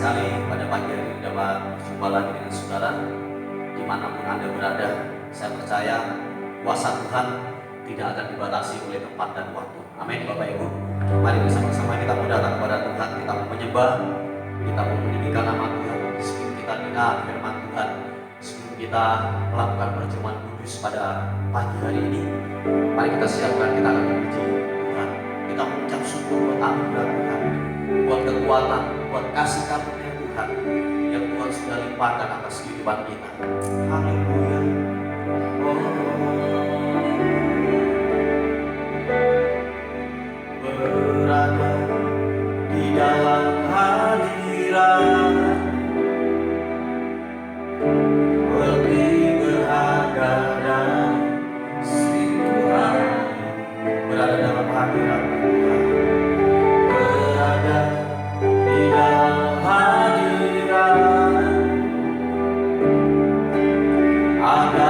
sekali pada pagi hari ini dapat berjumpa lagi dengan saudara dimanapun Anda berada. Saya percaya kuasa Tuhan tidak akan dibatasi oleh tempat dan waktu. Amin Bapak Ibu. Mari bersama-sama kita mau datang kepada Tuhan, kita mau menyembah, kita mau meninggikan nama Tuhan. Sebelum kita dengar firman Tuhan, sebelum kita melakukan perjamuan kudus pada pagi hari ini, mari kita siapkan, kita akan memuji Tuhan. Kita mengucap syukur buat anugerah Tuhan, buat kekuatan, buat kasih karunia Tuhan yang Tuhan sudah limpahkan atas kehidupan kita. Haleluya. Berada di dalam hadirat lebih berharga dan Tuhan. Berada dalam hadirat Tuhan, berada di dalam hadirat ada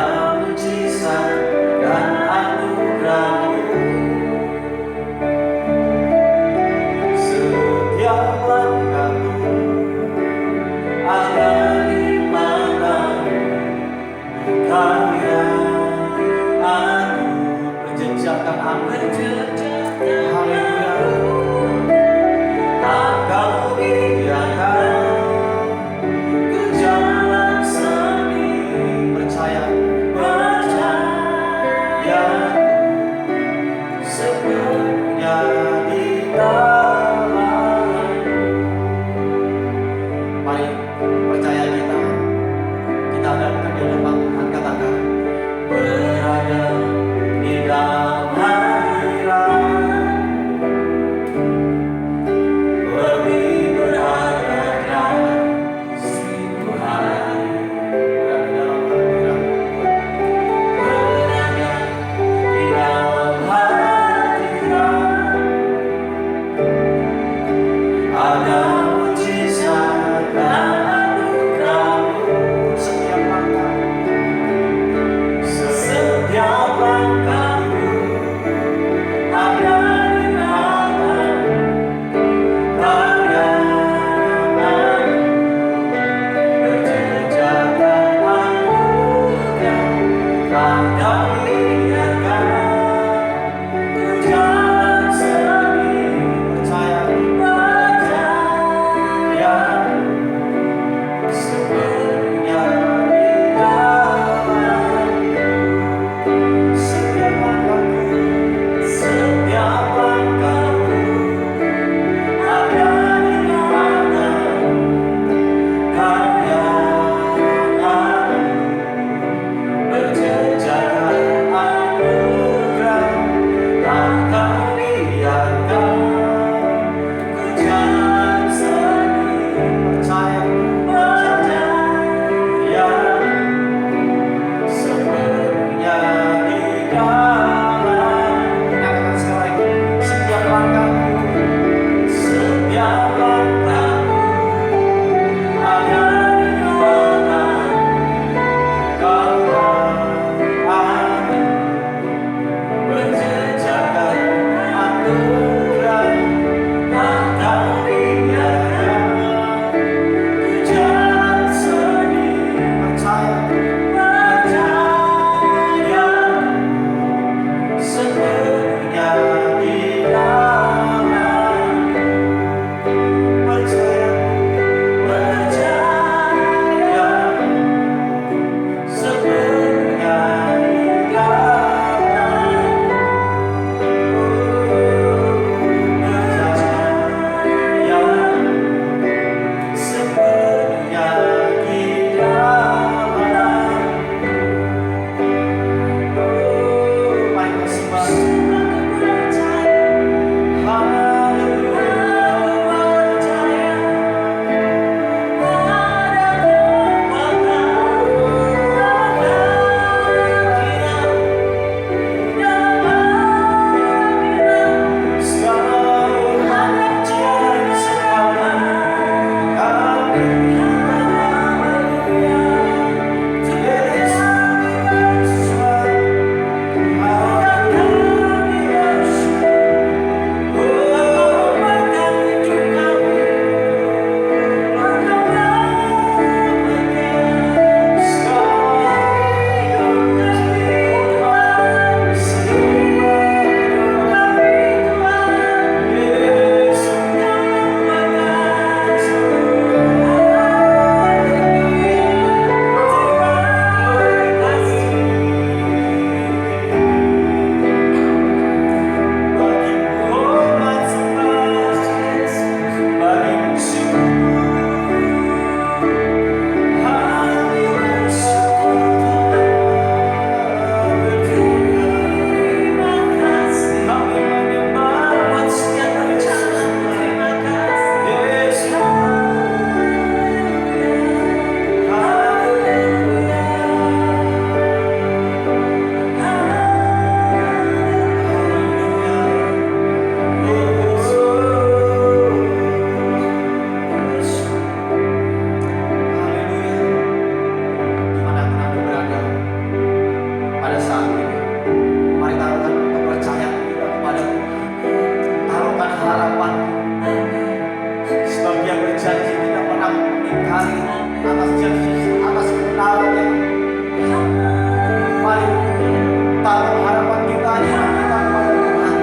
taruh harapan kita, iman kita kepada Tuhan.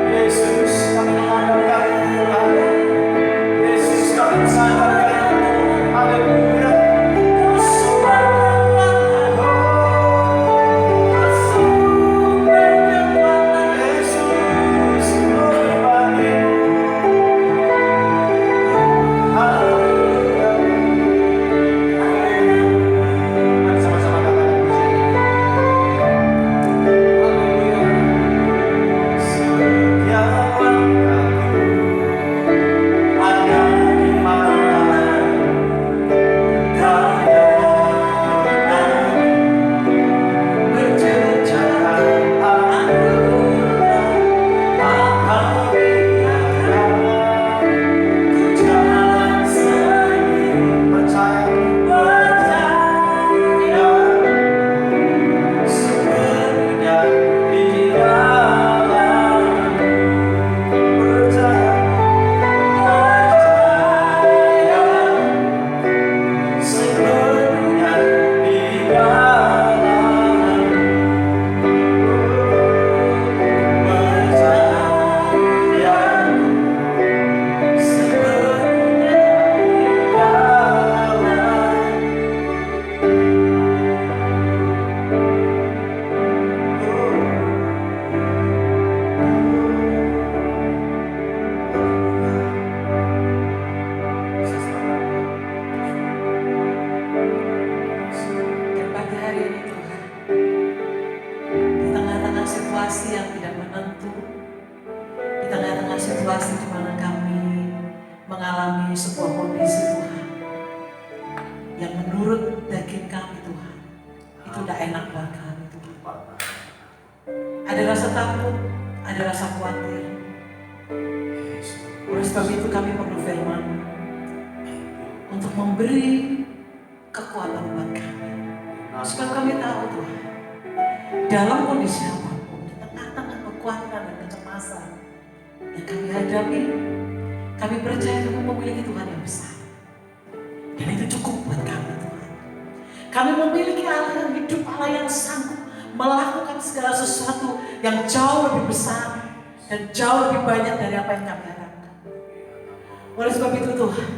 Yesus, kami mengandalkan Tuhan. Yesus, kami sandarkan. Haleluya. Oleh sebab itu Tuhan,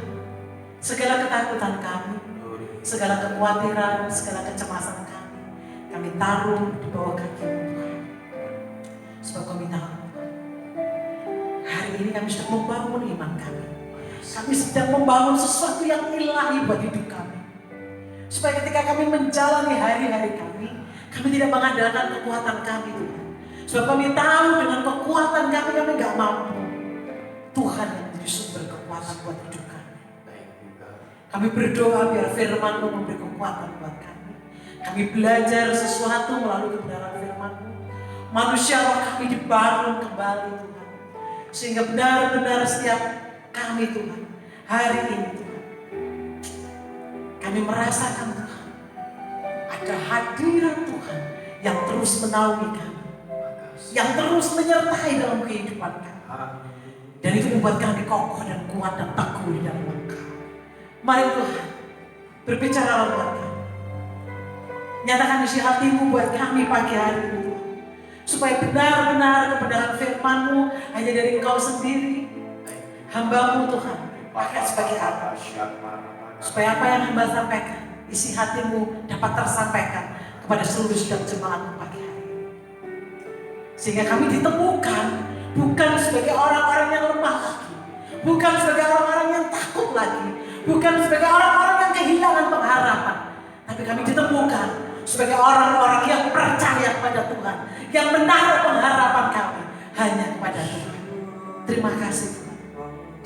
segala ketakutan kami, segala kekhawatiran, segala kecemasan kami taruh di bawah kaki-Mu Tuhan. Sebab kami tahu, hari ini kami sedang membangun iman kami. Kami sedang membangun sesuatu yang ilahi buat hidup kami. Supaya ketika kami menjalani hari-hari kami tidak mengandalkan kekuatan kami Tuhan. Sebab kami tahu dengan kekuatan kami gak mampu. Tuhan yang menjadi sumber kekuatan buat hidup kami. Kami berdoa biar firman-Mu memberi kekuatan buat kami. Kami belajar sesuatu melalui kebenaran firman-Mu. Manusia roh kami dibangun kembali Tuhan. Sehingga benar-benar setiap kami Tuhan, hari ini Tuhan, kami merasakan Tuhan, ada hadirat Tuhan yang terus menaungi kami, yang terus menyertai dalam kehidupan kami. Dan itu membuat kami kokoh dan kuat dan teguh di dalam Engkau. Mari Tuhan, berbicara buat kami. Nyatakan isi hati-Mu buat kami pagi hari ini Tuhan. Supaya benar-benar kebenaran firman-Mu hanya dari Engkau sendiri. Hamba-Mu Tuhan, pakai sebagai apa? Supaya apa yang hamba sampaikan, isi hati-Mu dapat tersampaikan kepada seluruh sidang jemaat-Mu pagi hari ini. Sehingga kami ditemukan bukan sebagai orang-orang yang lemah lagi, bukan sebagai orang-orang yang takut lagi, bukan sebagai orang-orang yang kehilangan pengharapan, tapi kami ditemukan sebagai orang-orang yang percaya kepada Tuhan, yang menaruh pengharapan kami hanya kepada Tuhan. Terima kasih Tuhan.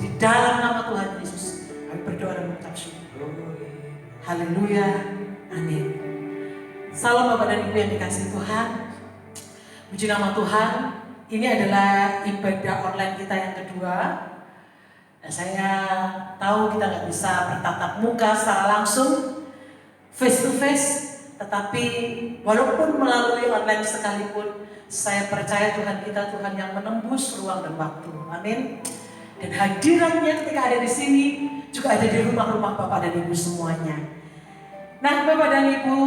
Di dalam nama Tuhan Yesus kami berdoa dan mengucap syukur. Haleluya, amin. Salam Bapak dan Ibu yang dikasihi Tuhan. Puji nama Tuhan. Ini adalah ibadah online kita yang kedua. Nah, saya tahu kita nggak bisa bertatap muka secara langsung, face to face, tetapi walaupun melalui online sekalipun, saya percaya Tuhan kita Tuhan yang menembus ruang dan waktu. Amin. Dan hadirannya ketika ada di sini juga ada di rumah-rumah Bapak dan Ibu semuanya. Nah, Bapak dan Ibu,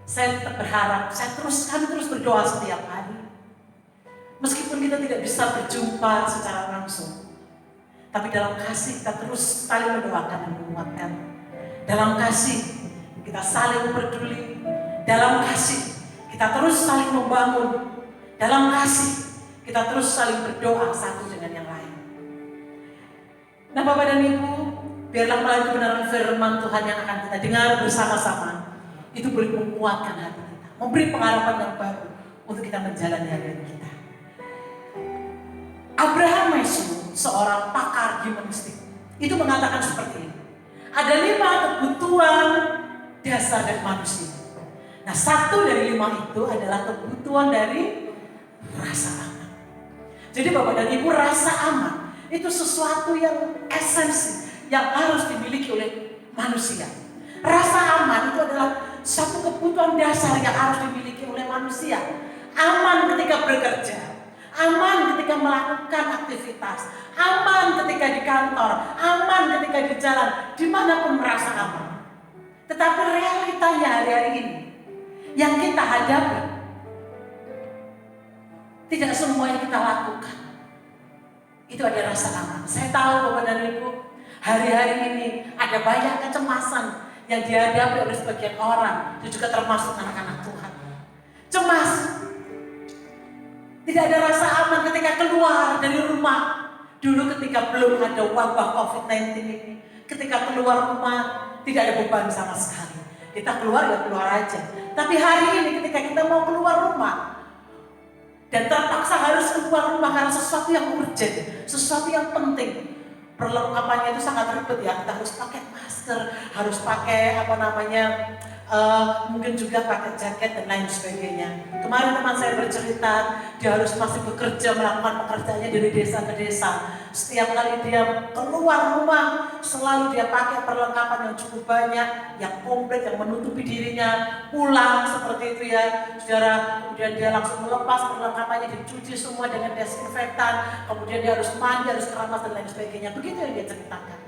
Saya tetap berharap, kami terus berdoa setiap hari. Meskipun kita tidak bisa berjumpa secara langsung, tapi dalam kasih kita terus saling mendoakan dan menguatkan. Dalam kasih kita saling peduli. Dalam kasih kita terus saling membangun. Dalam kasih kita terus saling berdoa satu dengan yang lain. Nah Bapak dan Ibu, biarlah melalui kebenaran firman Tuhan yang akan kita dengar bersama-sama itu boleh menguatkan hati kita, memberi pengharapan yang baru untuk kita menjalani hari kita. Abraham Maslow, seorang pakar humanistik, itu mengatakan seperti ini. Ada 5 kebutuhan dasar dari manusia. Nah, 1 dari 5 itu adalah kebutuhan dari rasa aman. Jadi Bapak dan Ibu, rasa aman itu sesuatu yang esensi yang harus dimiliki oleh manusia. Rasa aman itu adalah satu kebutuhan dasar yang harus dimiliki oleh manusia. Aman ketika bekerja, aman ketika melakukan aktivitas, aman ketika di kantor, aman ketika di jalan, dimanapun merasa aman. Tetapi realitanya hari-hari ini yang kita hadapi, tidak semua yang kita lakukan itu ada rasa aman. Saya tahu Bapak dan Ibu, hari-hari ini ada banyak kecemasan yang dihadapi oleh sebagian orang, itu juga termasuk anak-anak Tuhan. Cemas, tidak ada rasa aman ketika keluar dari rumah. Dulu ketika belum ada wabah COVID-19 ini, ketika keluar rumah tidak ada beban sama sekali. Kita keluar ya keluar aja. Tapi hari ini ketika kita mau keluar rumah dan terpaksa harus keluar rumah karena sesuatu yang urgent, sesuatu yang penting, perlengkapannya itu sangat ribet ya. Kita harus pakai masker, harus pakai mungkin juga pakai jaket dan lain sebagainya. Kemarin teman saya bercerita, dia harus masih bekerja, melakukan pekerjaannya dari desa ke desa. Setiap kali dia keluar rumah, selalu dia pakai perlengkapan yang cukup banyak, yang komplit, yang menutupi dirinya. Pulang seperti itu ya, saudara. Kemudian dia langsung melepas perlengkapannya, dicuci semua dengan desinfektan. Kemudian dia harus mandi, harus keramas dan lain sebagainya. Begitu yang dia ceritakan.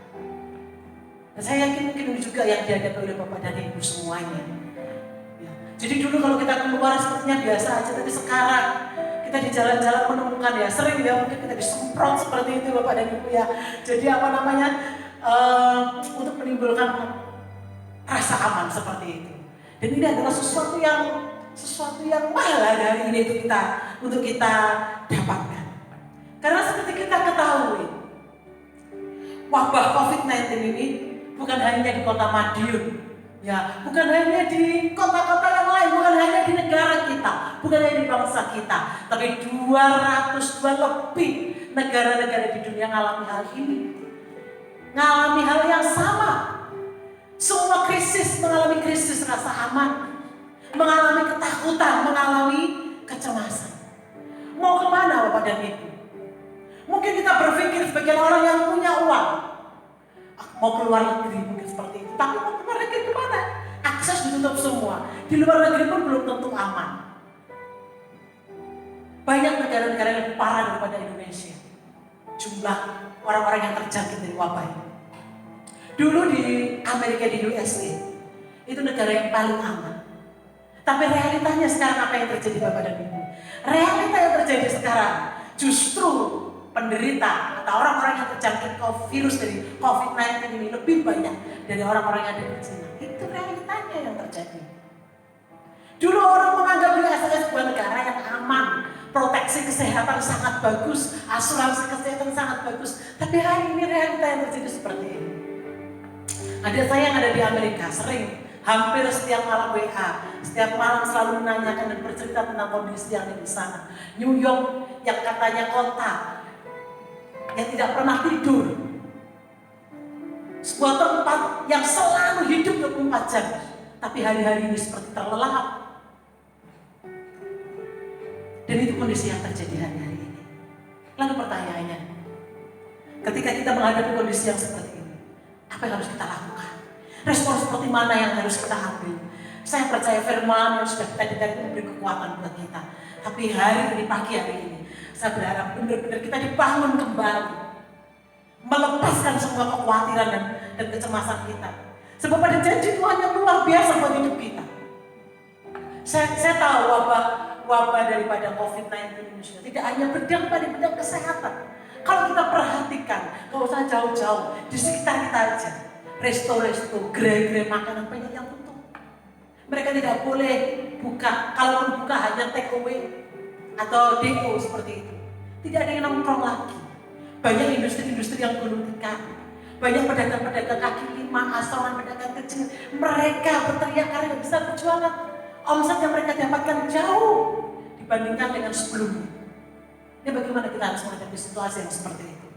Dan saya yakin mungkin ini juga yang dihadapi oleh Bapak dan Ibu semuanya. Ya. Jadi dulu kalau kita keluar sepertinya biasa aja, tapi sekarang kita di jalan-jalan menemukan ya, sering ya mungkin kita disemprot seperti itu Bapak dan Ibu ya. Jadi untuk menimbulkan rasa aman seperti itu. Dan ini adalah sesuatu yang mahal hari ini untuk kita dapatkan. Karena seperti kita ketahui, wabah COVID-19 ini bukan hanya di kota Madiun, ya, bukan hanya di kota-kota yang lain, bukan hanya di negara kita, bukan hanya di bangsa kita, tapi 202 lebih negara-negara di dunia mengalami hal ini, mengalami hal yang sama. Semua mengalami krisis rasa aman, mengalami ketakutan, mengalami kecemasan. Mau kemana Bapak dan Ibu? Mungkin kita berpikir sebagian orang yang punya uang, mau keluar negeri mungkin seperti itu. Tapi mau keluar negeri kemana? Akses ditutup semua. Di luar negeri pun belum tentu aman. Banyak negara-negara yang lebih parah daripada Indonesia. Jumlah orang-orang yang terjangkit dari wabah ini. Dulu di Amerika, di USA, itu negara yang paling aman. Tapi realitanya sekarang apa yang terjadi Bapak dan Ibu? Realita yang terjadi sekarang justru penderita atau orang-orang yang terjangkit virus dari COVID-19 ini lebih banyak dari orang-orang yang ada di China. Itu realitanya yang terjadi. Dulu orang menganggap USA sebuah negara yang aman, proteksi kesehatan sangat bagus, asuransi kesehatan sangat bagus. Tapi hari ini realita yang terjadi seperti ini. Ada saya yang ada di Amerika, hampir setiap malam WA, setiap malam selalu menanyakan dan bercerita tentang kondisi yang ada di sana. New York yang katanya kota yang tidak pernah tidur, sebuah tempat yang selalu hidup 24 jam, tapi hari-hari ini seperti terlelap. Dan itu kondisi yang terjadi hari-hari ini. Lalu pertanyaannya, ketika kita menghadapi kondisi yang seperti ini, apa yang harus kita lakukan? Respon seperti mana yang harus kita ambil? Saya percaya firman yang sudah kita dengar itu memberi kekuatan buat kita. Tapi hari ini, pagi hari ini, saya berharap benar-benar kita dibangun kembali, melepaskan semua kekhawatiran dan kecemasan kita. Sebab ada janji Tuhan yang luar biasa buat hidup kita. Saya tahu wabah daripada COVID-19 ini sudah tidak hanya berdampak pada bidang kesehatan. Kalau kita perhatikan, kalau usah jauh-jauh, di sekitar kita aja, resto-resto, gerai-gerai makanan banyak yang tutup. Mereka tidak boleh buka, kalaupun buka hanya take away atau DO seperti itu. Tidak ada yang nongkrong lagi. Banyak industri-industri yang gulung tikar. Banyak pedagang-pedagang kaki lima, asalan pedagang kecil. Mereka berteriak karena tidak bisa berjualan. Omset yang mereka dapatkan jauh dibandingkan dengan sebelumnya. Ini bagaimana kita harus menghadapi situasi yang seperti itu.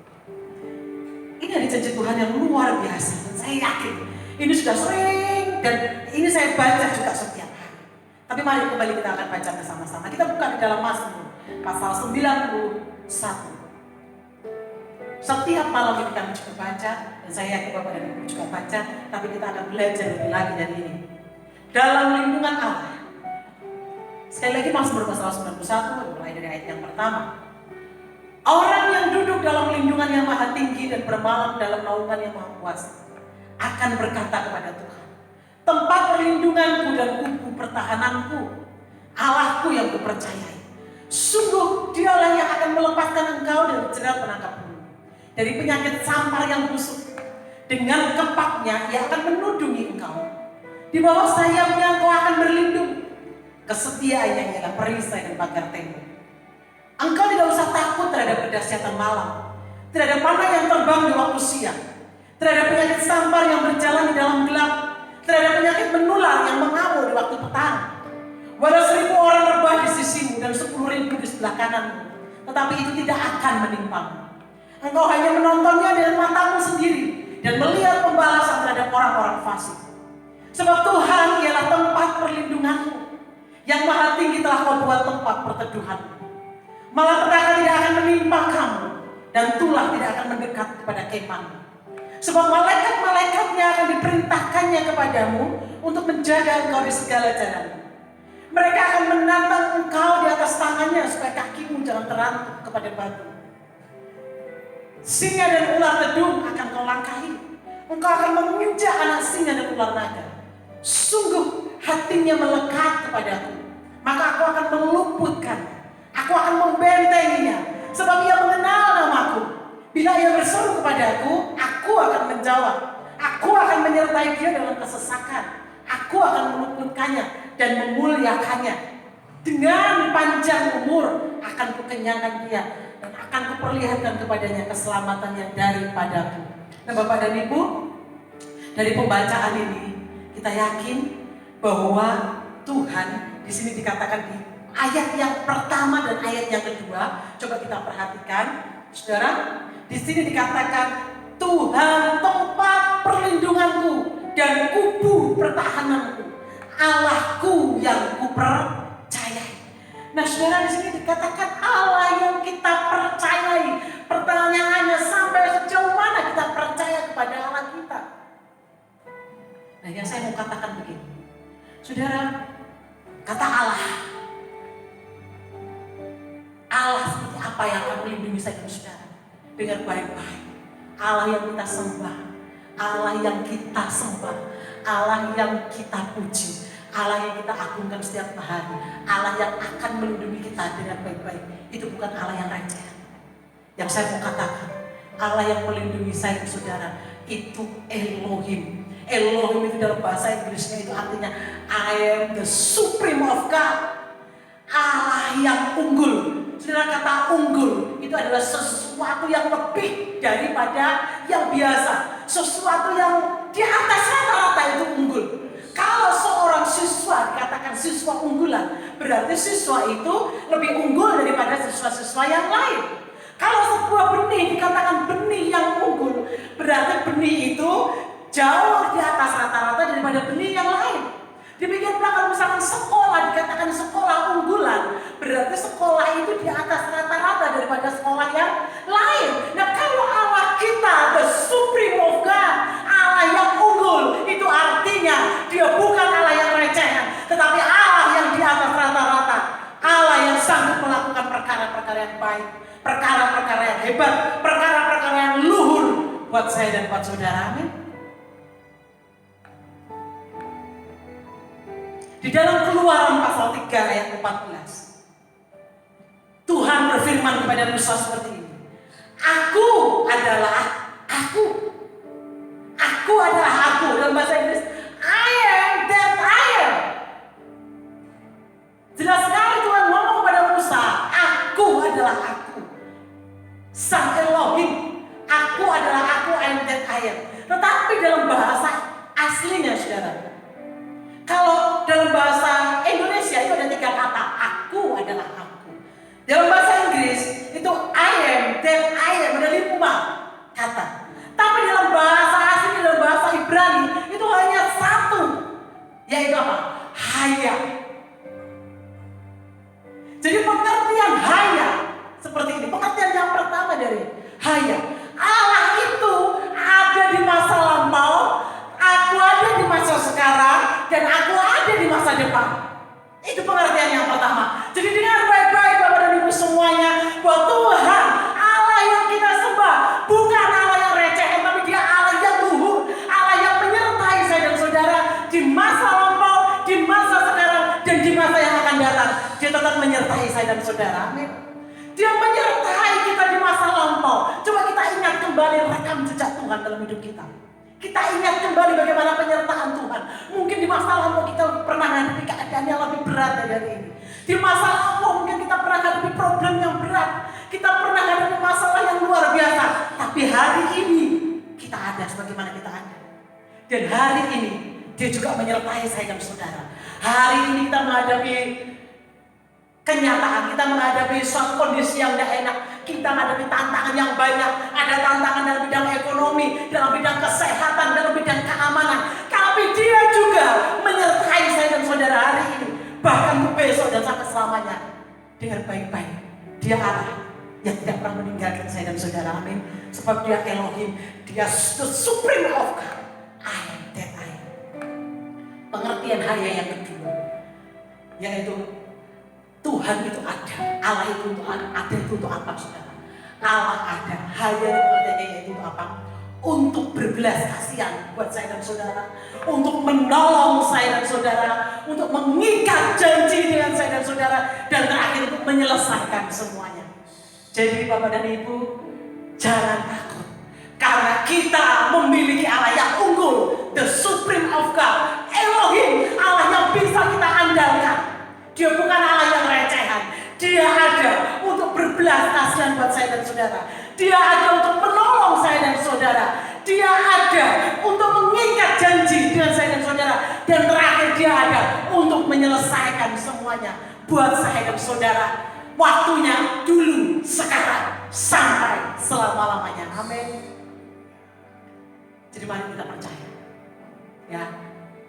Ini ada janji Tuhan yang luar biasa. Dan saya yakin ini sudah sering dan ini saya baca juga setiap hari. Tapi mari kembali kita akan baca bersama-sama. Kita buka di dalam Mazmur pasal 91. Setiap malam ini kami juga baca, dan saya yakin Bapak dan Ibu juga baca, tapi kita akan belajar lebih lagi dari ini. Dalam lindungan Allah. Sekali lagi Mazmur pasal 91, mulai dari ayat yang pertama. Orang yang duduk dalam lindungan yang maha tinggi dan bermalam dalam naungan yang maha kuasa akan berkata kepada Tuhan, tempat perlindunganku dan kubu pertahananku, Allahku yang kupercayai. Sungguh dialah yang akan melepaskan engkau dari jerat penangkap bulu, dari penyakit sampar yang busuk. Dengan kepaknya ia akan menudungi engkau. Di bawah sayapnya engkau akan berlindung. Kesetiaannya ialah perisai dan pagar tembok. Engkau tidak usah takut terhadap kedahsyatan malam, terhadap panah yang terbang di waktu siang, terhadap penyakit sampar yang berjalan di dalam gelap, terhadap penyakit menular yang mengamuk di waktu petang. Walau 1000 orang rebah di sisimu dan 10.000 di sebelah kananmu, tetapi itu tidak akan menimpamu. Engkau hanya menontonnya dengan matamu sendiri dan melihat pembalasan terhadap orang-orang fasik. Sebab Tuhan ialah tempat perlindunganmu, yang maha tinggi telah kau buat tempat perteduhanmu. Malapetaka tidak akan menimpa kamu, dan tulah tidak akan mendekat kepada kemahmu. Sebab malaikat-malaikatnya akan diperintahkannya kepadamu untuk menjaga engkau di segala jalanmu. Mereka akan menatang engkau di atas tangannya supaya kakimu jangan terantuk kepada batu. Singa dan ular tedung akan kau langkahi. Engkau akan menginjak anak singa dan ular naga. Sungguh hatinya melekat kepadaku, maka aku akan meluputkan. Aku akan membentenginya, sebab ia mengenal namaku. Bila ia berseru kepadaku, aku akan menjawab. Aku akan menyertai dia dalam kesesakan. Aku akan meluputkannya dan memuliakannya. Dengan panjang umur akan kukenyangkan dia, dan akan kuperlihatkan kepadanya keselamatan yang daripadaku. Nah Bapak dan Ibu, dari pembacaan ini kita yakin bahwa Tuhan di sini dikatakan di ayat yang pertama dan ayat yang kedua. Coba kita perhatikan, saudara. Di sini dikatakan Tuhan tempat perlindunganku dan kubu pertahananku, Allahku yang kupercayai. Nah, saudara, di sini dikatakan Allah yang kita percayai. Pertanyaannya, sampai sejauh mana kita percaya kepada Allah kita? Nah, yang saya mau katakan begini, saudara, kata Allah seperti apa yang akan melindungi saya dan saudara? Dengar baik-baik. Allah yang kita sembah, Allah yang kita sembah, Allah yang kita puji, Allah yang kita agungkan setiap hari, Allah yang akan melindungi kita dengan baik-baik. Itu bukan Allah yang receh. Yang saya mau katakan, Allah yang melindungi saya dan saudara itu Elohim. Elohim itu dalam bahasa Inggrisnya itu artinya I am the supreme of God. Allah yang unggul. Saudara, kata unggul itu adalah sesuatu yang lebih daripada yang biasa, sesuatu yang di atas rata-rata itu unggul. Kalau seorang siswa dikatakan siswa unggulan, berarti siswa itu lebih unggul daripada siswa-siswa yang lain. Kalau sebuah benih dikatakan benih yang unggul, berarti benih itu jauh di atas rata-rata daripada benih yang lain. Demikian pula kalau misalkan sekolah dikatakan sekolah unggulan, berarti sekolah itu di atas rata-rata daripada sekolah yang lain. Nah, kalau Allah kita the supreme of God, Allah yang unggul, itu artinya dia bukan Allah yang recehan, tetapi Allah yang di atas rata-rata, Allah yang sanggup melakukan perkara-perkara yang baik, perkara-perkara yang hebat, perkara-perkara yang luhur buat saya dan buat saudara. Amin. Di dalam Keluaran pasal 3 ayat 14. Tuhan berfirman kepada Musa seperti ini. Aku adalah aku. Aku adalah aku. Dalam bahasa Inggris, I am that I am. Jelas sekali Tuhan ngomong kepada Musa, aku adalah aku. Sang Elohim. Aku adalah aku, I am that I am. Tetapi dalam bahasa aslinya saudara, kalau dalam bahasa Indonesia itu ada 3 kata. Aku adalah aku. Dalam bahasa Inggris itu I am that I am. Ada 5 kata. Tapi dalam bahasa asli, dalam bahasa Ibrani itu hanya 1. Yaitu apa? Haya. Jadi pengertian haya seperti ini. Pengertian yang pertama dari haya. Allah itu ada di masa lampau, aku ada di masa sekarang, dan aku ada di masa depan. Itu pengertian yang pertama. Jadi dengar baik-baik Bapak dan Ibu semuanya, bahwa Tuhan Allah yang kita sembah bukan Allah yang receh, tapi Dia Allah yang luhur, Allah yang menyertai saya dan saudara di masa lampau, di masa sekarang, dan di masa yang akan datang. Dia tetap menyertai saya dan saudara. Amin. Dia menyertai kita di masa lampau. Coba kita ingat kembali rekam jejak Tuhan dalam hidup kita. Kita ingat kembali bagaimana penyertaan Tuhan. Mungkin di masa lampau kita pernah menghadapi keadaan yang lebih berat dari hari ini. Di masa lampau mungkin kita pernah menghadapi problem yang berat. Kita pernah menghadapi masalah yang luar biasa. Tapi hari ini kita ada sebagaimana kita ada. Dan hari ini Dia juga menyertai saya dan saudara. Hari ini kita menghadapi kenyataan, kita menghadapi suatu kondisi yang tidak enak, kita menghadapi tantangan yang banyak. Ada tantangan dalam bidang ekonomi, dalam bidang kesehatan, dalam bidang keamanan. Tapi Dia juga menyertai saya dan saudara hari ini, bahkan besok dan sampai selamanya. Dengar baik-baik, Dia Allah yang tidak pernah meninggalkan saya dan saudara. Amin. Sebab Dia Elohim, Dia the supreme of God. I am that I am. Pengertian haya yang kedua, yaitu Tuhan itu ada. Allah itu untuk ada itu untuk apa saudara? Allah ada. Haya itu yaitu apa? Untuk berbelas kasihan buat saya dan saudara, untuk menolong saya dan saudara, untuk mengikat janji dengan saya dan saudara, dan terakhir untuk menyelesaikan semuanya. Jadi Bapak dan Ibu, jangan takut, karena kita memiliki Allah yang unggul, the supreme of God, Elohim, Allah yang bisa kita andalkan. Dia bukan Allah yang recehan. Dia ada untuk berbelas kasihan buat saya dan saudara. Dia ada untuk menolong saya dan saudara. Dia ada untuk mengikat janji dengan saya dan saudara. Dan terakhir Dia ada untuk menyelesaikan semuanya buat saya dan saudara. Waktunya dulu, sekarang, sampai selama-lamanya. Amin. Jadi mari kita percaya, ya,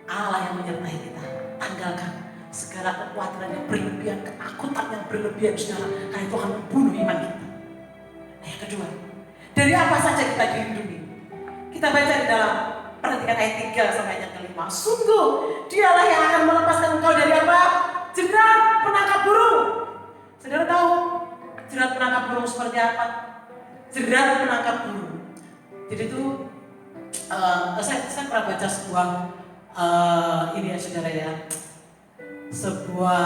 Allah yang menyertai kita. Tanggalkan segala kekhawatiran yang berlebihan, ketakutan yang berlebihan saudara, karena itu akan membunuh iman kita. Nah, yang kedua, dari apa saja kita dilindungi? Kita baca di dalam perhatikan ayat 3 sampai ayat 5. Sungguh Dialah yang akan melepaskan engkau dari apa? Jerat penangkap burung. Saudara tahu jerat penangkap burung seperti apa? Jerat penangkap burung. Jadi itu saya pernah baca sebuah ini ya saudara ya, sebuah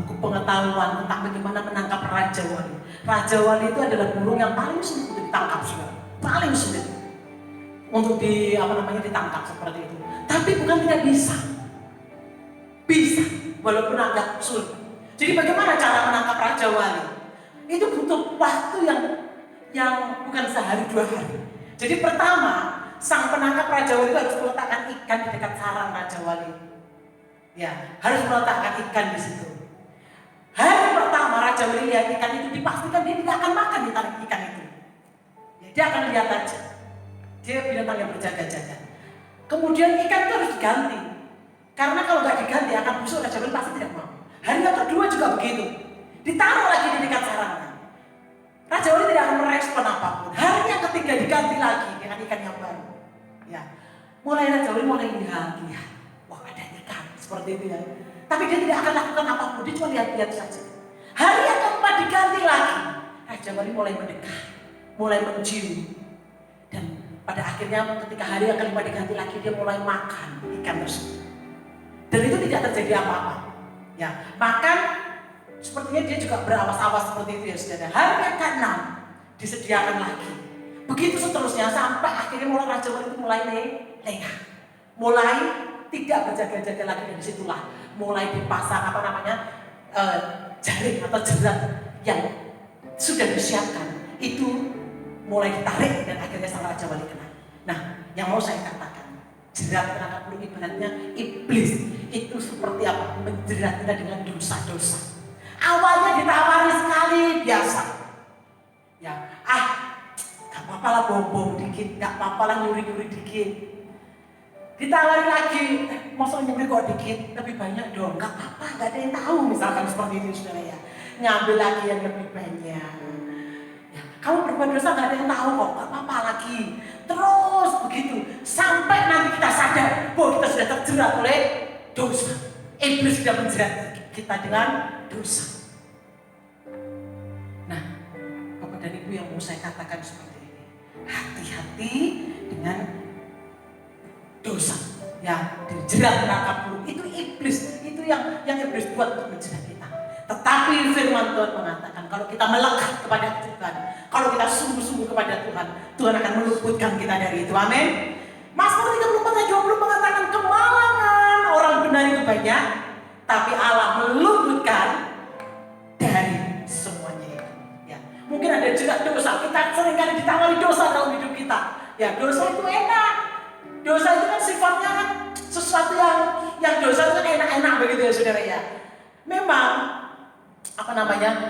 buku pengetahuan tentang bagaimana menangkap Raja Wali. Raja Wali itu adalah burung yang paling sulit untuk ditangkap, saudara. Paling sulit untuk ditangkap seperti itu. Tapi bukan tidak bisa. Bisa, walaupun agak sulit. Jadi bagaimana cara menangkap Raja Wali? Itu butuh waktu yang bukan sehari 2 hari. Jadi pertama, sang penangkap Raja Wali itu harus meletakkan ikan di dekat sarang Raja Wali. Ya, harus meletakkan ikan di situ. Hari pertama Raja Wali lihat ikan itu, dipastikan dia tidak akan makan ikan itu. Ya, dia akan lihat aja. Dia binatang yang berjaga-jaga. Kemudian ikan itu harus diganti. Karena kalau nggak diganti akan busuk, Raja Wali pasti tidak mau. Hari yang kedua juga begitu. Ditaruh lagi di dekat sarangnya. Raja Wali tidak akan merespon apapun. Hari yang ketiga diganti lagi dengan ikan yang baru. Ya, mulai Raja Wali mulai lihat. Wah, ada ikan seperti itu ya. Tapi dia tidak akan lakukan apapun. Dia cuma lihat-lihat saja. Hari yang keempat diganti lagi. Raja Wali mulai mendekat, mulai mencium. Dan pada akhirnya ketika hari yang kelima diganti lagi, dia mulai makan ikan tersebut. Dan itu tidak terjadi apa-apa. Ya, bahkan sepertinya dia juga berawas-awas seperti itu ya saudara. Hari yang ke-6 disediakan lagi. Begitu seterusnya sampai akhirnya mulai Raja Wali itu mulai lengah. Mulai tidak berjaga-jaga lagi, dari situlah mulai dipasang jaring atau jerat yang sudah disiapkan itu mulai ditarik dan akhirnya sang Raja Wali kena. Nah, yang mau saya katakan, jerat penangkap burung ibaratnya iblis itu seperti apa? Menjerat kita dengan dosa-dosa. Awalnya ditawari sekali biasa. Ya, gak apa-apa lah bom-bom dikit, gak apa-apa lah nyuri-nyuri dikit. Ditawari lagi, maksudnya nyuri kok dikit, lebih banyak dong. Gak apa-apa, gak ada yang tahu misalkan seperti itu saudara ya. Ngambil lagi yang lebih banyak. Ya, kamu berbuat dosa gak ada yang tahu kok, gak apa-apa lagi. Terus begitu, sampai nanti kita sadar bahwa kita sudah terjerat oleh dosa. Iblis sudah menjerat kita dengan dosa. Nah, Bapak dan Ibu yang mau saya katakan seperti ini, hati-hati dengan dosa yang dijerat penangkap burung. Itu iblis, itu yang iblis buat untuk menjerat kita. Tetapi firman Tuhan mengatakan kalau kita melekat kepada Tuhan, kalau kita sungguh-sungguh kepada Tuhan, Tuhan akan meluputkan kita dari itu. Amin. Mazmur 34 ayat 20 mengatakan kemalangan orang benar itu banyak, tapi Allah meluputkan dari semuanya itu. Ya, mungkin ada jerat dosa. Kita seringkali ditawari dosa dalam hidup kita. Ya, dosa itu enak. Dosa itu kan sifatnya kan sesuatu yang dosa itu kan enak-enak begitu ya saudara ya. Memang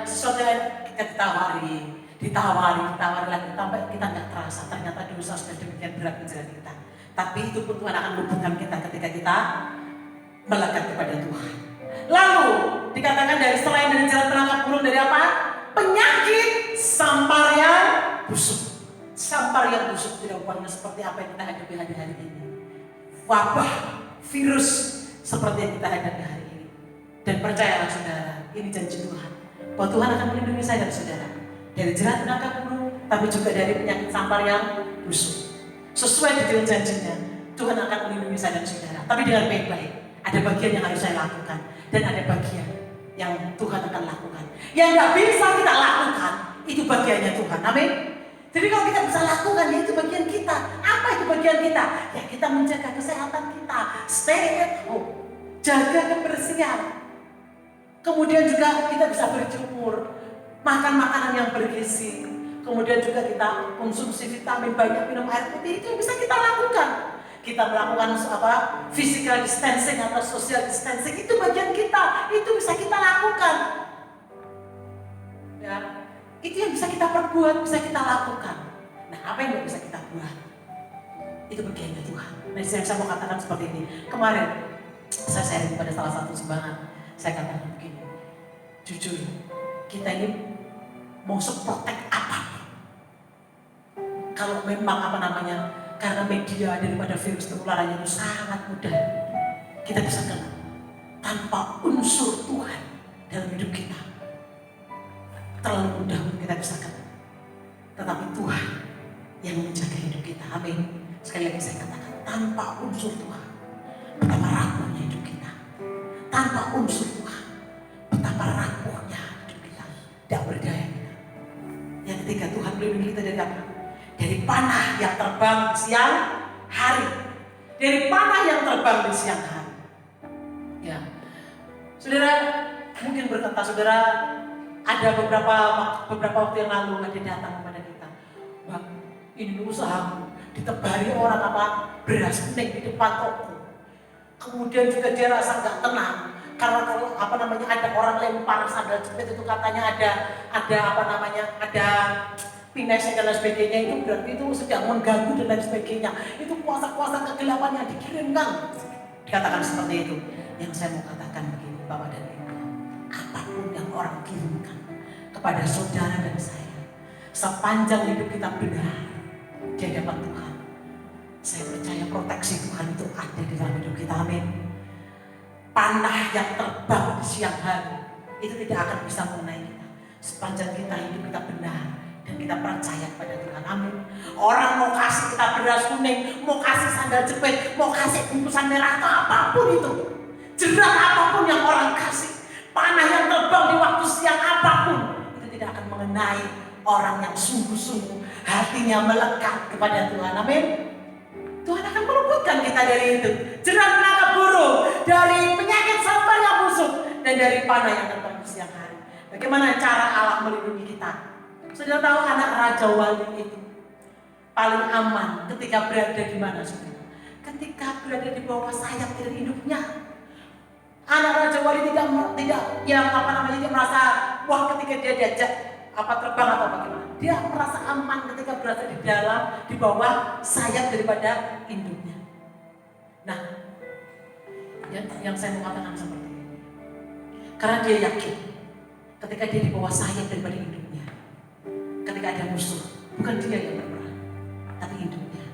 sesuatu yang kita ditawari lagi sampai kita nggak terasa ternyata dosa sudah demikian berat menjerat kita. Tapi itu pun Tuhan akan meluputkan kita ketika kita melekat kepada Tuhan. Lalu dikatakan selain dari jerat penangkap burung, dari apa? Penyakit sampar yang busuk. Sampar yang busuk tidak rupanya seperti apa yang kita hadapi hari-hari ini. Wabah, virus seperti yang kita hadapi hari ini. Dan percayalah saudara, ini janji Tuhan, bahwa Tuhan akan melindungi saya dan saudara dari jerat penangkap burung, tapi juga dari penyakit sampar yang busuk. Sesuai dengan janjinya, Tuhan akan melindungi saya dan saudara, tapi dengan baik-baik. Ada bagian yang harus saya lakukan, dan ada bagian yang Tuhan akan lakukan. Yang gak bisa kita lakukan, itu bagiannya Tuhan. Amin. Jadi kalau kita bisa lakukan, ya itu bagian kita. Apa itu bagian kita? Ya kita menjaga kesehatan kita, stay at home, jaga kebersihan. Kemudian juga kita bisa berjemur, makan makanan yang bergizi. Kemudian juga kita konsumsi vitamin, banyak minum air putih, itu yang bisa kita lakukan. Kita melakukan physical distancing atau social distancing, itu bagian kita, itu bisa kita lakukan. Ya, itu yang bisa kita perbuat, bisa kita lakukan. Nah, apa yang tidak bisa kita buat? Itu bagiannya Tuhan. Nah, saya mau katakan seperti ini. Kemarin saya sharing pada salah satu sumbangan, saya katakan begini, jujur, kita ini mau seprotek apa? Kalau memang karena media daripada virus penularannya itu sangat mudah, kita bisa kena tanpa unsur Tuhan dalam hidup kita. Terlalu mudah kita bisa kena. Tetapi Tuhan yang menjaga hidup kita. Amin. Sekali lagi saya katakan, tanpa unsur Tuhan, betapa rapuhnya hidup kita. Tanpa unsur Tuhan, betapa rapuhnya hidup kita, tidak berdaya kita. Yang ketiga, Tuhan melindungi kita dari apa? Dari panah yang terbang di siang hari. Dari panah yang terbang di siang hari. Ya, saudara mungkin berkata, saudara ada beberapa waktu yang lalu ada datang kepada kita, Bang, ini usahaku ditebari orang beras kuning di depan toko. Kemudian juga dia rasa nggak tenang karena kalau ada orang lempar sandal jepit itu katanya ada pinasnya dan lain sebagainya, itu berarti itu sedang mengganggu dan lain sebagainya. Itu kuasa-kuasa kegelapan yang dikirimkan. Dikatakan seperti itu. Yang saya mau katakan begini, Bapak dan Ibu, apapun yang orang kirimkan kepada saudara dan saya, sepanjang hidup kita benar di hadapan Tuhan, saya percaya proteksi Tuhan itu ada di dalam hidup kita. Amin. Panah yang terbang di siang hari itu tidak akan bisa mengenai kita sepanjang kita hidup kita benar dan kita percaya kepada Tuhan. Amin. Orang mau kasih kita beras kuning, mau kasih sandal jepit, mau kasih bungkusan merah atau apapun itu, jerat apapun yang orang kasih, panah yang terbang di waktu siang apapun, itu tidak akan mengenai orang yang sungguh-sungguh hatinya melekat kepada Tuhan. Amin. Tuhan akan meluputkan kita dari itu. Jerat menangkap burung, dari penyakit sampar yang busuk, dan dari panah yang terbang di siang hari. Bagaimana cara Allah melindungi kita? Sudah tahu anak Raja Wali itu paling aman ketika berada di mana, saudara? Ketika berada di bawah sayap dari induknya. Anak Raja Wali tidak merasa wah ketika dia diajak terbang atau bagaimana. Dia merasa aman ketika berada di dalam, di bawah sayap daripada induknya. Nah, yang saya mau katakan seperti ini. Karena dia yakin ketika dia di bawah sayap daripada induknya, ketika ada musuh, bukan dia yang berperang, tapi induknya.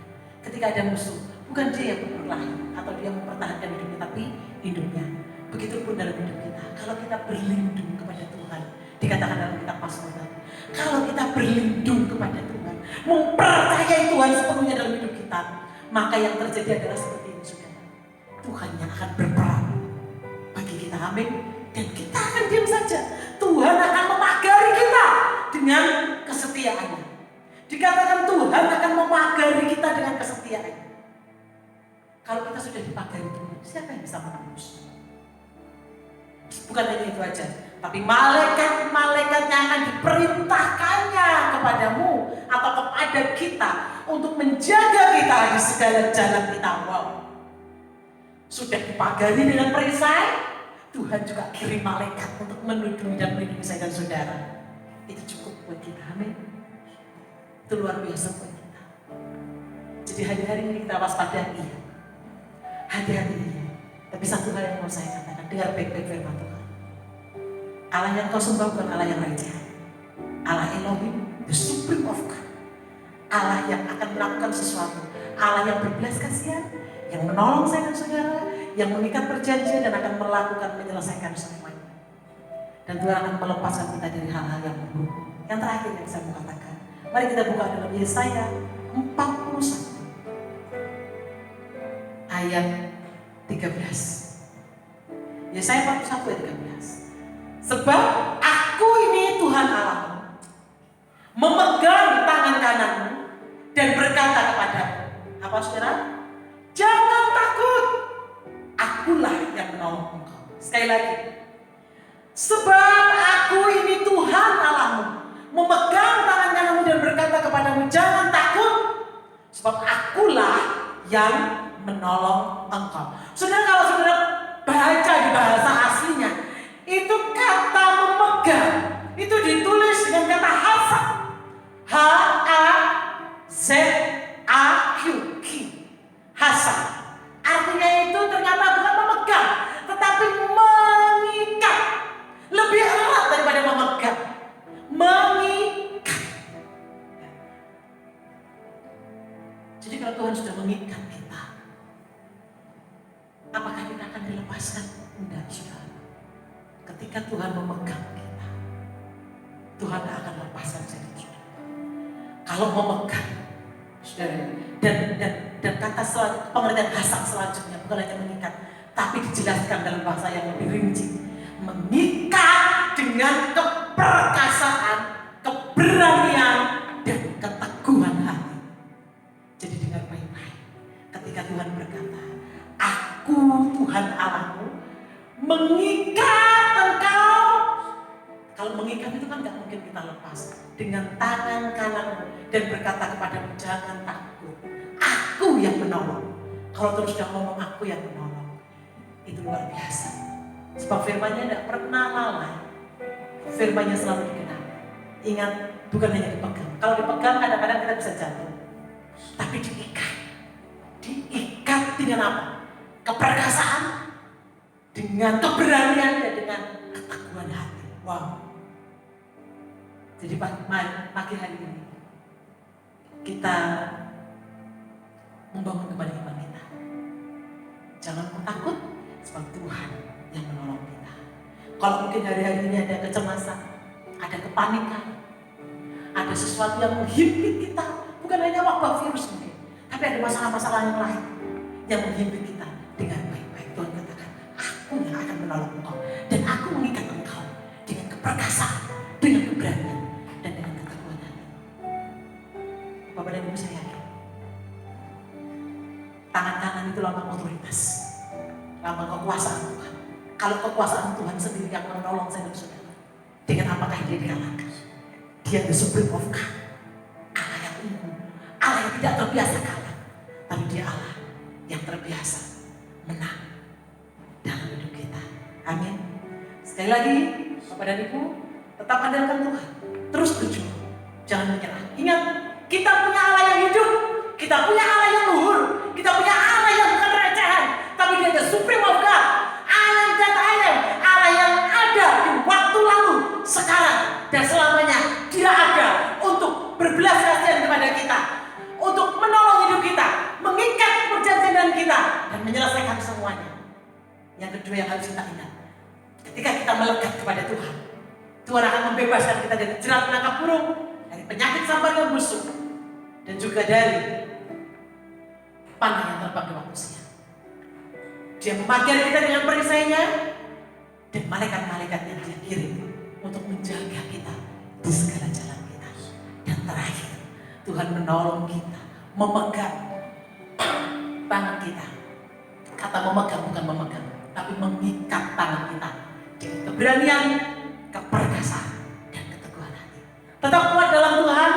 Ketika ada musuh, bukan dia yang berperang atau dia mempertahankan hidupnya, tapi induknya. Begitupun dalam hidup kita. Kalau kita berlindung kepada Tuhan, dikatakan dalam kitab Mazmur tadi, kalau kita berlindung kepada Tuhan, mempercayai Tuhan sepenuhnya dalam hidup kita, maka yang terjadi adalah seperti ini, saudara. Tuhan yang akan berperang bagi kita, amin. Dan kita akan diam saja. Tuhan akan memagari kita dengan kesetiaannya. Dikatakan Tuhan akan memagari kita dengan kesetiaan. Kalau kita sudah dipagari Tuhan, siapa yang bisa menembus? Bukan hanya itu aja, tapi malaikat-malaikatnya akan diperintahkannya kepadamu atau kepada kita untuk menjaga kita di segala jalan kita. Wow. Sudah dipagari dengan perisai, Tuhan juga kirim malaikat untuk menuju dan melindungi saya dan saudara. Itu cukup buat kita, amin. Itu luar biasa buat kita. Jadi hari-hari ini kita waspada, iya. Hati-hati, iya. Tapi satu hal yang mau saya katakan, dengar baik-baik firman Tuhan. Allah yang kau sembah bukan Allah yang raja. Allah Elohim, the supreme of God. Allah yang akan melakukan sesuatu. Allah yang berbelas kasihan, yang menolong saya dan saudara, yang mengikat perjanjian dan akan melakukan menyelesaikan semuanya. Dan Tuhan akan melepaskan kita dari hal-hal yang buruk. Yang terakhir yang saya mau katakan, mari kita buka dalam Yesaya 41 ayat 13. Yesaya 41 ayat 13. Sebab aku ini Tuhan Allahmu, memegang tangan kananmu dan berkata kepadamu, apa saudara? Jangan takut, akulah yang menolong engkau. Sekali lagi, sebab aku ini Tuhan Allahmu, memegang tangan kananmu dan berkata kepadamu, jangan takut, sebab akulah yang menolong engkau. Saudara, kalau saudara baca di bahasa aslinya, itu kata memegang itu ditulis dengan kata hasa, H-A-Z-A-Q-Q, hasa. Artinya itu ternyata bukan memegang, tetapi mengikat. Lebih erat daripada memegang, mengikat. Jadi kalau Tuhan sudah mengikat kita, apakah kita akan dilepaskan? Tidak, saudara. Ketika Tuhan memegang kita, Tuhan akan lepaskan saya. Kalau memegang, saudara, dan kata pengertian hasang selanjutnya bukan hanya mengikat, tapi dijelaskan dalam bahasa yang lebih rinci, mengikat dengan keperkasaan, keberanian, dan keteguhan hati. Jadi dengar baik-baik, ketika Tuhan berkata, aku Tuhan Allahmu, mengikat engkau. Kalau mengikat itu kan gak mungkin kita lepas. Dengan tangan kananmu dan berkata kepadamu, jangan takut, aku yang menolong. Kalau terus sudah ngomong aku yang menolong, itu luar biasa. Sebab firman-Nya tidak pernah lalai. Firman-Nya selalu dikenal. Ingat, bukan hanya dipegang. Kalau dipegang kadang-kadang kita bisa jatuh, tapi diikat. Diikat dengan apa? Keperkasaan, dengan keberanian, dan dengan keteguhan hati. Wow. Jadi pagi hari ini kita membangun kembali iman kita. Jangan takut, sebab Tuhan yang menolong kita. Kalau mungkin hari-hari ini ada kecemasan, ada kepanikan, ada sesuatu yang menghimpit kita, bukan hanya wabah virus mungkin, tapi ada masalah-masalah yang lain yang menghimpit kita. Dengan baik-baik Tuhan katakan, aku itu lambang otoritas, lambang kekuasaan Tuhan. Kalau kekuasaan Tuhan sendiri yang menolong saya dan saudara, dengan apakah dia dikalahkan? Dia the supreme of God, Allah yang unggul, Allah yang tidak terbiasa kalah, tapi dia Allah yang terbiasa menang dalam hidup kita. Amin. Sekali lagi, Bapak dan Ibu, tetap andalkan Tuhan, terus berjuang, jangan menyerah. Ingat, kita punya Allah yang hidup, kita punya Allah yang luhur, kita punya Allah yang bukan recehan, tapi dia the supreme of God, Allah dan Allah yang ada di waktu lalu, sekarang dan selamanya. Dia ada untuk berbelas kasihan kepada kita, untuk menolong hidup kita, mengikat perjanjian kita, dan menyelesaikan semuanya. Yang kedua yang harus kita ingat, ketika kita melekat kepada Tuhan, Tuhan akan membebaskan kita dari jerat penangkap burung, dari penyakit sampar yang busuk, dan juga dari panah yang terbang di waktu siang. Dia memanggil kita dengan perisainya, dan malaikat-malaikat yang dia kirim untuk menjaga kita di segala jalan kita. Dan terakhir, Tuhan menolong kita, memegang tangan kita. Kata memegang bukan memegang, tapi mengikat tangan kita dengan keberanian, keperkasaan, dan keteguhan hati. Tetap kuat dalam Tuhan,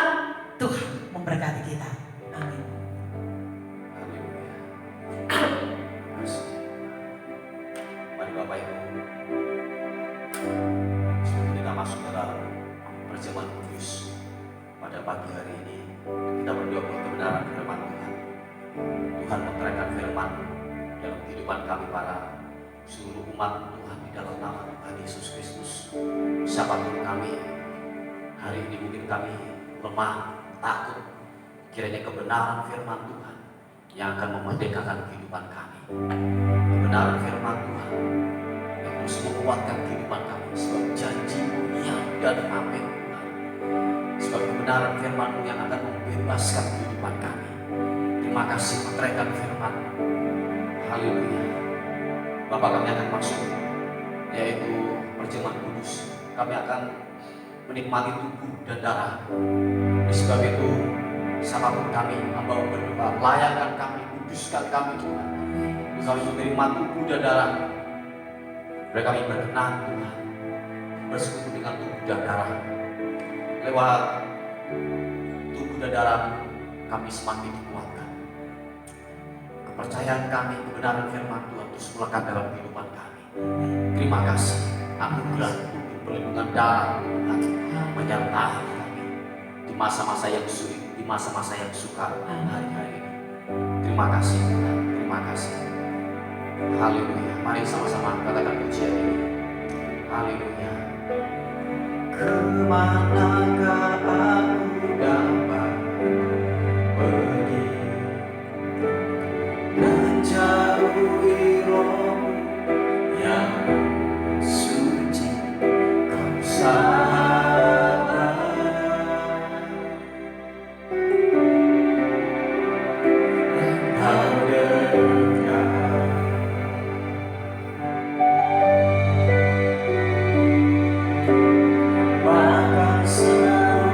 Tuhan memberkati kita. Amin. Mari Bapak Ibu, sebelum kita masuk dalam perjamuan kudus pada pagi hari ini, kita berdoa untuk kebenaran firman Tuhan. Tuhan menerangkan firman dalam kehidupan kami para seluruh umat Tuhan di dalam nama Tuhan Yesus Kristus. Siapapun kami hari ini, mungkin kami lemah, takut, kiranya kebenaran firman Tuhan yang akan memerdekakan kehidupan kami. Kebenaran firman Tuhan yang terus menguatkan kehidupan kami, sebab janji-Mu ya dan amin Tuhan. Sebab kebenaran firman-Mu yang akan membebaskan kehidupan kami. Terima kasih meteraikan firman-Mu. Haleluya. Bapak, kami akan masuk yaitu perjamuan kudus. Kami akan menikmati tubuh dan darah. Sebab itu siapapun kami, hamba berdoa, layankan kami, kuduskan kami Tuhan. Kami menerima tubuh dan darah. Biar kami berkenan Tuhan, bersekutu dengan tubuh dan darah. Lewat tubuh dan darah kami semakin dikuatkan. Kepercayaan kami, kebenaran firman Tuhan terus melekat dalam kehidupan kami. Terima kasih anugerah tubuh perlindungan darah Tuhan menyertai kami di masa-masa yang sulit, di masa-masa yang sukar hari-hari ini. Terima kasih Tuhan, terima kasih. Haleluya. Mari sama-sama katakan pujian ini. Haleluya. Kemanakah aku dapat pergi, menjauhi roh-Mu yang suci, Kau sahabat. Kau dekat, bahkan seluruh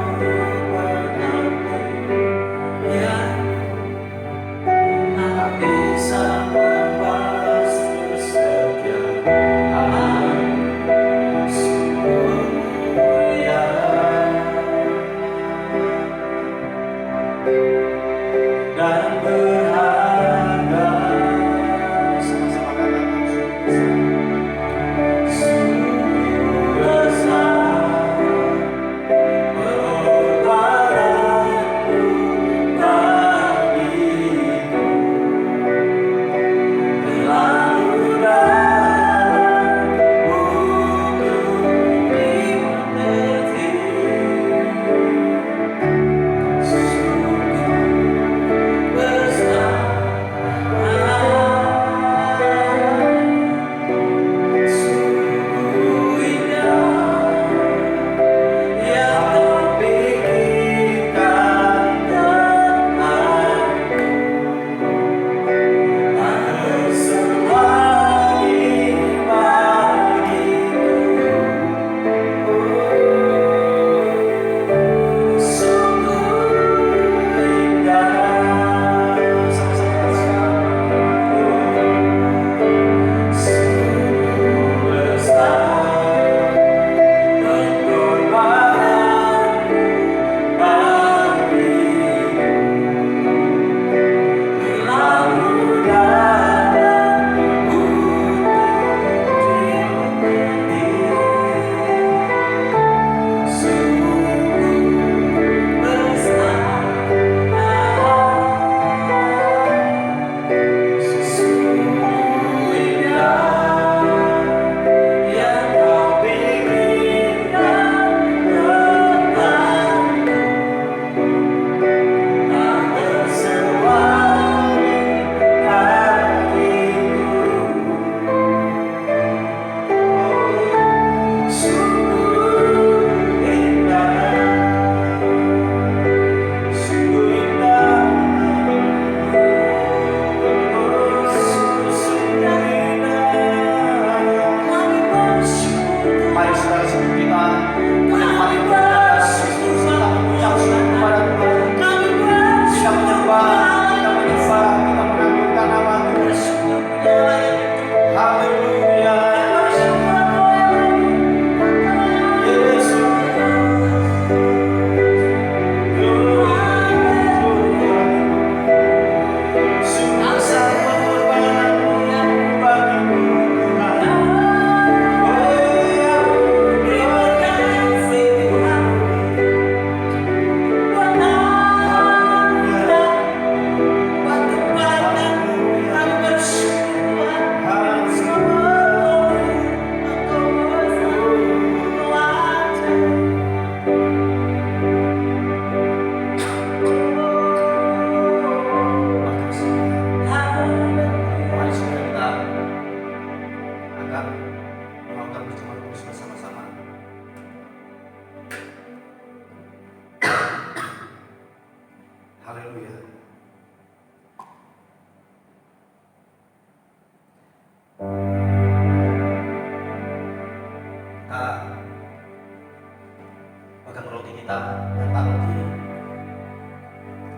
kita yang taruh di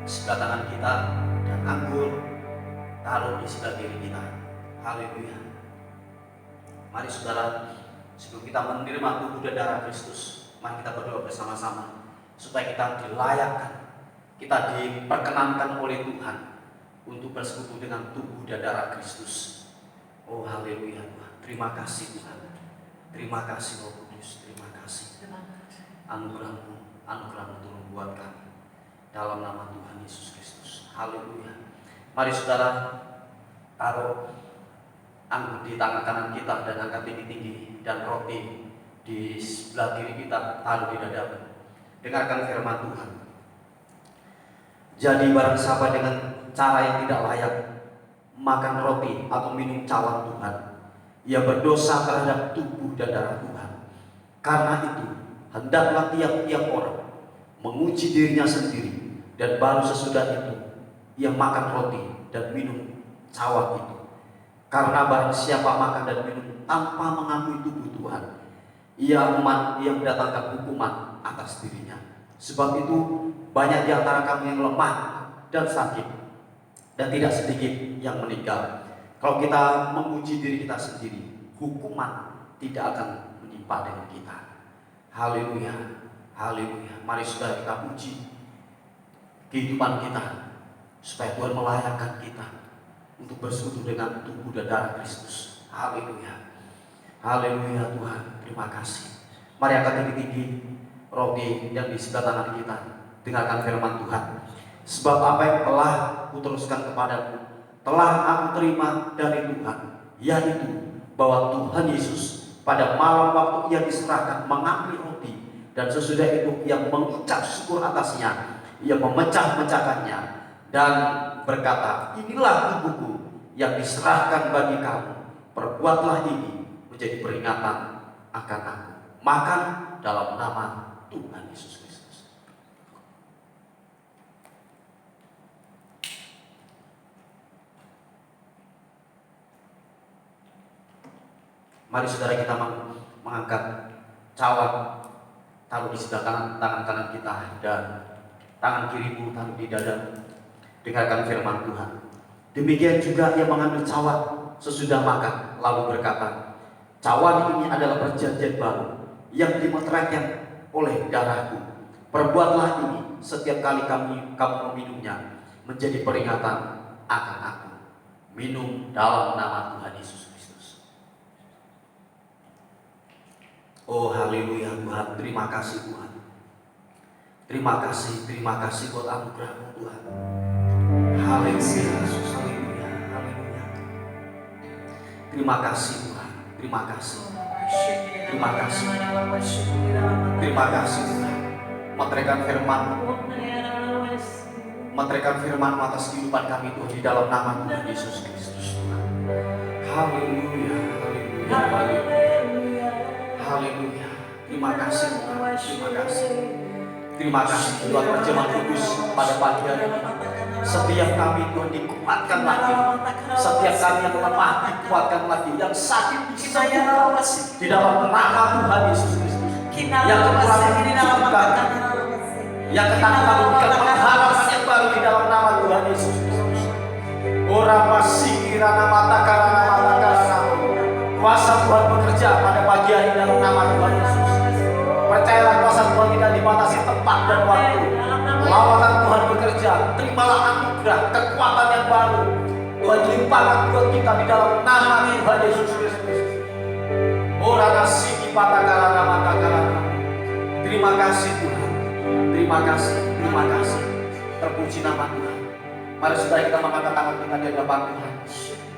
sebelah kanan kita, dan anggur taruh di sebelah kiri kita. Haleluya. Mari saudara, sebelum kita menerima tubuh dan darah Kristus, mari kita berdoa bersama-sama supaya kita dilayakkan, kita diperkenankan oleh Tuhan untuk bersekutu dengan tubuh dan darah Kristus. Oh haleluya Tuhan. Terima kasih Tuhan. Terima kasih Roh Kudus. Terima kasih. Anugerahmu turun buat kami. Dalam nama Tuhan Yesus Kristus. Haleluya. Mari saudara, taruh anggur di tangan kanan kita dan angkat tinggi-tinggi, dan roti di sebelah kiri kita taruh di dadamu. Dengarkan firman Tuhan. Jadi barang siapa dengan cara yang tidak layak makan roti atau minum cawan Tuhan, ia berdosa terhadap tubuh dan darah Tuhan. Karena itu hendaklah tiap-tiap orang menguji dirinya sendiri, dan baru sesudah itu ia makan roti dan minum cawan itu. Karena barang siapa makan dan minum tanpa mengakui tubuh Tuhan, ia mendatangkan hukuman atas dirinya. Sebab itu banyak di antara kamu yang lemah dan sakit, dan tidak sedikit yang meninggal. Kalau kita memuji diri kita sendiri, hukuman tidak akan menimpa dengan kita. Haleluya, haleluya. Mari saudara kita puji kehidupan kita, supaya Tuhan melayakkan kita untuk bersekutu dengan tubuh dan darah Kristus. Haleluya, haleluya Tuhan. Terima kasih. Mari angkat tinggi-tinggi roti yang di sebelah tangan kita. Dengarkan firman Tuhan. Sebab apa yang telah kuteruskan kepadamu telah aku terima dari Tuhan, yaitu bahwa Tuhan Yesus pada malam waktu ia diserahkan mengambil roti, dan sesudah itu ia mengucap syukur atasnya, ia memecah-mecahkannya dan berkata, inilah tubuhku yang diserahkan bagi kamu, perbuatlah ini menjadi peringatan akan aku. Makan dalam nama Tuhan Yesus Kristus. Mari saudara kita mengangkat cawan, taruh di sebelah tangan kanan kita, dan tangan kirimu taruh di dada. Dengarkan firman Tuhan. Demikian juga ia mengambil cawan sesudah makan, lalu berkata, cawan ini adalah perjanjian baru yang dimeteraikan oleh darahku. Perbuatlah ini setiap kali kamu meminumnya menjadi peringatan akan aku. Minum dalam nama Tuhan Yesus Kristus. Oh haleluya Tuhan, terima kasih Tuhan. Terima kasih buat anugerah-Mu Tuhan. Haleluya, haleluya, haleluya. Terima kasih Tuhan, terima kasih. Terima kasih. Terima kasih Tuhan. Meteraikan firman-Mu. Meteraikan firman-Mu atas kehidupan kami Tuhan, di dalam nama Tuhan Yesus Kristus. Haleluya, haleluya, haleluya. Haleluya. Terima kasih Tuhan. Terima kasih. Terima kasih Tuhan berjemaat kudus pada pagi hari ini. Setiap kami Tuhan dikuatkan lagi. Setiap kami yang lemah dikuatkan lagi. Yang sakit disembuhkan di dalam nama Tuhan Yesus Kristus. Yang kekurangan dicukupkan. Yang ketakutan diberikan pengharapan yang baru di dalam nama Tuhan Yesus Kristus. Ora masih kirana mata karana. Kuasa Tuhan bekerja pada pagi hari dalam nama Tuhan Yesus. Percayalah kuasa Tuhan tidak dibatasi tempat dan waktu. Lawatan Tuhan bekerja. Terimalah anugerah, kekuatan yang baru. Tuhan limpahkan buat kita di dalam nama Tuhan Yesus Kristus. Ora nasiki patakarana matakarana. Terima kasih Tuhan. Terima kasih, terima kasih. Terpuji nama Tuhan. Mari saudara kita mengangkat tangan kita di hadapan Tuhan.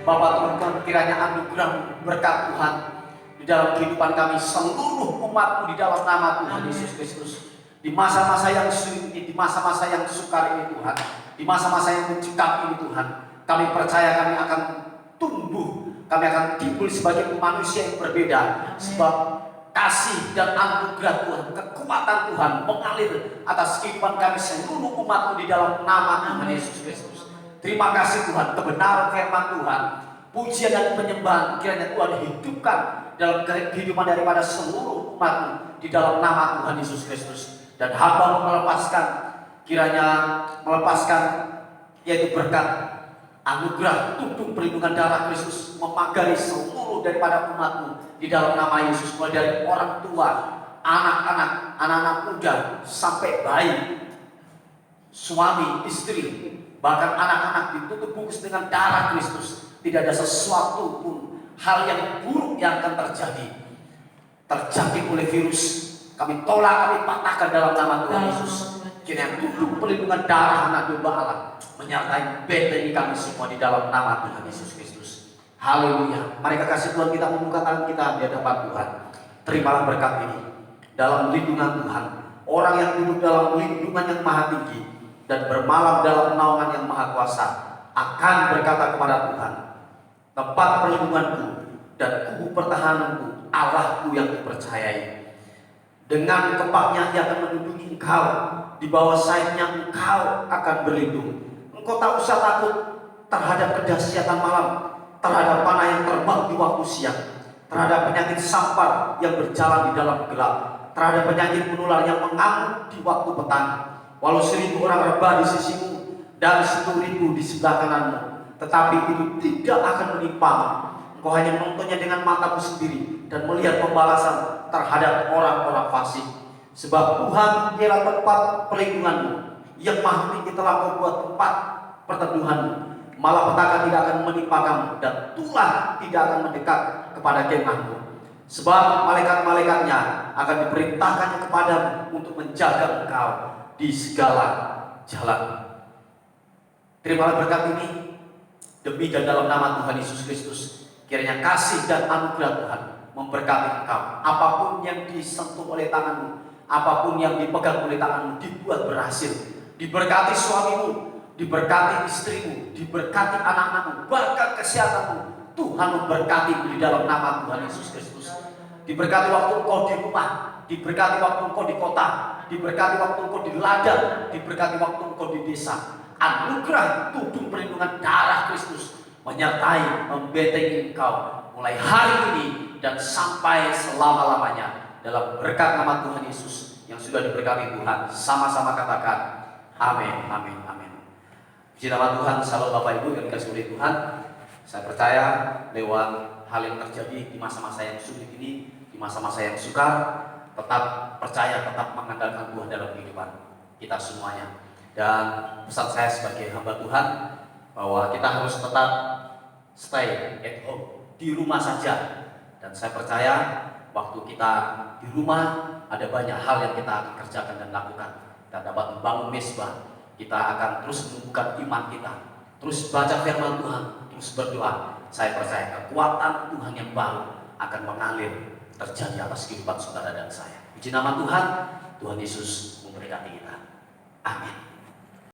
Bapak Tuhan, kiranya anugerah berkat Tuhan di dalam kehidupan kami, seluruh umat-Mu di dalam nama Tuhan Yesus Kristus. Di masa-masa yang sulit ini, di masa-masa yang sukar ini Tuhan, di masa-masa yang mencekam ini Tuhan, kami percaya kami akan tumbuh, kami akan timbul sebagai manusia yang berbeda. Sebab kasih dan anugerah Tuhan, kekuatan Tuhan mengalir atas kehidupan kami seluruh umat-Mu di dalam nama Tuhan Yesus Kristus. Terima kasih Tuhan, kebenaran firman Tuhan, pujian dan penyembahan kiranya Tuhan hidupkan dalam kehidupan daripada seluruh umat-Mu di dalam nama Tuhan Yesus Kristus. Dan hamba melepaskan, kiranya melepaskan yaitu berkat anugerah tuntung perlindungan darah Kristus memagari seluruh daripada umatmu di dalam nama Yesus, mulai dari orang tua, anak-anak, anak-anak muda sampai bayi, suami, istri, bahkan anak-anak ditutup bungkus dengan darah Kristus. Tidak ada sesuatu pun hal yang buruk yang akan terjadi oleh virus. Kami tolak, kami patahkan dalam nama Tuhan Yesus. Kiranya tutup perlindungan darah anak domba Allah menyertai BTI kami semua di dalam nama Tuhan Yesus Kristus. Haleluya. Mari kasih Tuhan, kita membuka tangan kita di hadapan Tuhan. Terimalah berkat ini dalam lindungan Tuhan. Orang yang duduk dalam lindungan yang maha tinggi dan bermalam dalam naungan yang maha kuasa akan berkata kepada Tuhan, tempat perlindunganku dan kubu pertahananku, Allahku yang kupercayai. Dengan kepaknya ia akan melindungi engkau, di bawah sayapnya engkau akan berlindung. Engkau tak usah takut terhadap kedahsyatan malam, terhadap panah yang terbang di waktu siang, terhadap penyakit sampar yang berjalan di dalam gelap, terhadap penyakit menular yang mengamuk di waktu petang. Walau 1000 orang rebah di sisimu dan 10.000 di sebelah kananmu, tetapi itu tidak akan menimpamu. Engkau hanya menontonnya dengan matamu sendiri dan melihat pembalasan terhadap orang-orang fasik. Sebab Tuhan ialah tempat perlindunganmu, yang maha tinggi telah kau buat tempat perteduhanmu. Malapetaka tidak akan menimpa kamu dan tulah tidak akan mendekat kepada kemahmu. Sebab malaikat-malaikatnya akan diperintahkannya kepadamu untuk menjaga engkau di segala jalan. Terimalah berkat ini demi dan dalam nama Tuhan Yesus Kristus. Kiranya kasih dan anugerah Tuhan memberkati engkau. Apapun yang disentuh oleh tanganmu, apapun yang dipegang oleh tanganmu, dibuat berhasil. Diberkati suamimu, diberkati istrimu, diberkati anak-anakmu, bahkan kesehatanmu. Tuhan memberkati di dalam nama Tuhan Yesus Kristus. Diberkati waktu engkau di rumah, diberkati waktu engkau di kota, diberkati waktu engkau di ladang, diberkati waktu engkau di desa. Anugerah tudung perlindungan darah Kristus menyertai, membentengi engkau mulai hari ini dan sampai selama-lamanya dalam berkat nama Tuhan Yesus yang sudah diberkati Tuhan. Sama-sama katakan amin, amin, amin. Puji nama Tuhan. Salam Bapak Ibu yang dikasihi oleh Tuhan. Saya percaya lewat hal yang terjadi di masa-masa yang sulit ini, di masa-masa yang sukar, tetap percaya, tetap mengandalkan Tuhan dalam kehidupan kita semuanya. Dan pesan saya sebagai hamba Tuhan bahwa kita harus tetap stay at home, di rumah saja. Dan saya percaya waktu kita di rumah ada banyak hal yang kita akan kerjakan dan lakukan. Kita dapat membangun mesbah, kita akan terus menumbuhkan iman kita, terus baca firman Tuhan, terus berdoa. Saya percaya kekuatan Tuhan yang baru akan mengalir terjadi atas kehidupan saudara dan saya. Puji nama Tuhan. Tuhan Yesus memberkati kita. Amin.